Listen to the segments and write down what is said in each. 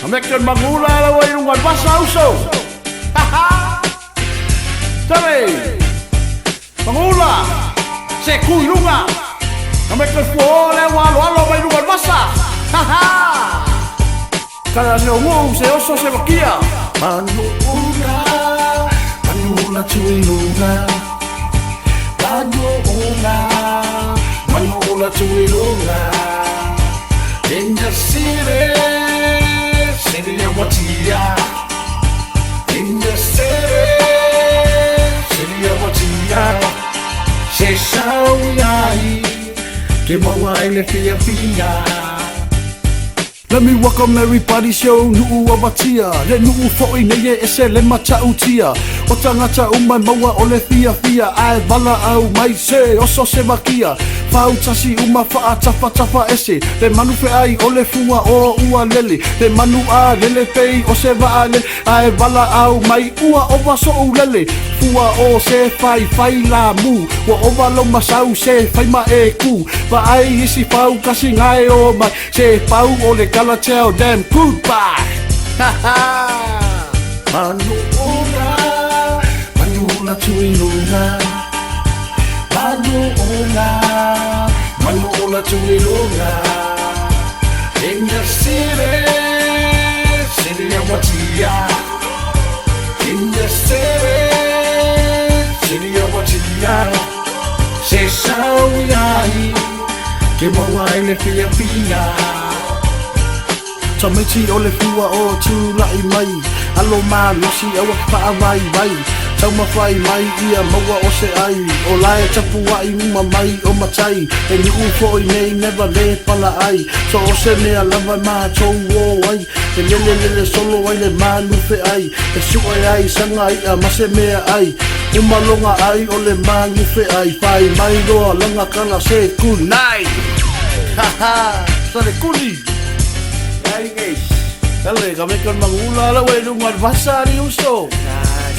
American Manuula la way nung basa uso. Tuli, Manuula, CHECC Luga. American FUA'O le walo way nung basa. Kada no wo se oso se VATIA. Manu'ula, manu'ula Tuli Luga. Manu'ula, manu'ula Tuli Luga. In the city of VATIA. In the city of VATIA. Se sauiai, ke maua ele fia fia. Let me welcome everybody show nu'u VATIA. Le nu'u fo'i nei e se le matautia. O tangata umai maua o le fia fia. Ai wala au mai se oso se VATIA. Fau tasi uma fa'a tafa tafa ese. Le manu fe ai o le FUA'O ua lele. Le manu a lele pei o se va'a le. Ai wala au mai ua o waso u lele. FUA'O se fai la mu. Wa o walo masau se fai ma e ku. Wa ai isi fau kasi ngai o mai. Se fau o le kala tell them goodbye. Manu'ula, manu'ula Tuli Luga. Manu'ula, manu'ula Tuli Luga. In the city of VATIA. In the city of VATIA. Se sauiai, ke maua ele fia fia. Tamiti o le FUA'O tūlai mai. Alo mālosi au a pa'a vai vai. Tau mawhai mai ia maua o se ai. O lae tapu ai uma mai o matai. E nu'u fo'i nei never le pala ai. So o se mea lava mātou o ai. E lele solo ai le manu fe ai. E su'ai ai sanga ai a mase mea ai. Uma longa ai o le manu fe ai. Whai mai roa langa kala se kunai. Sare kuni. Gase. Dale, American Manu'ula la way nung basa ni uso.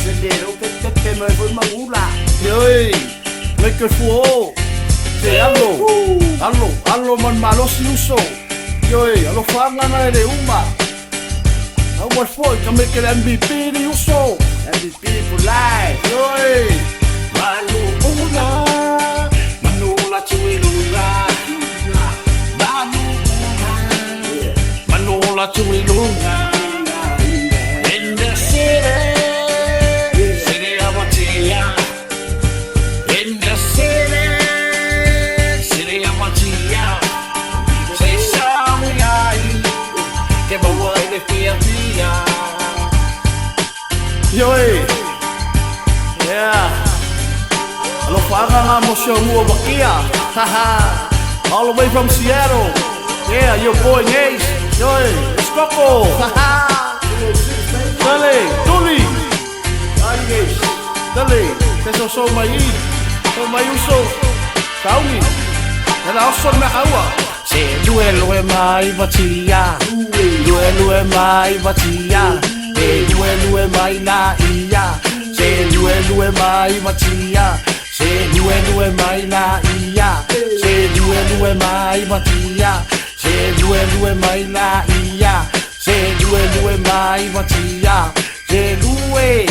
Sendero que me fue Manu'ula. Yoi, American FUA'O. Se allo man malos ni uso. Yoi, allo fanga na de uma. How much for American MVP ni uso. MVP for life. Yoi, Manu'ula, manu'ula Tuli Luga. Manu'ula Tuli Luga. In the city of VATIA. In the city of VATIA. Se sauiai, ke maua ele fia fia. yoi. Yeah. Allo fanga nga mo show mo VATIA. All the way from Seattle. Yeah, your boy Gase. Yoi, it's Coco. Dale, Tuli. Ay, Gase. Dale, teso so mai. So mai uso. Tauni. Nela oso na awa. Se lue mai VATIA. Lue mai VATIA. Lue mai na ia. Se lue mai VATIA. Se lue mai na ia. Se lue mai VATIA. Se lue mai na ia. Se lue mai VATIA. Se lue.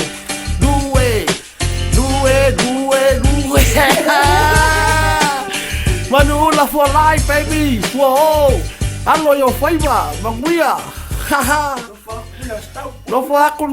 Manu'ula for life, baby. Whoa. Allo your favor. Manu'ula. Haha. No for ako.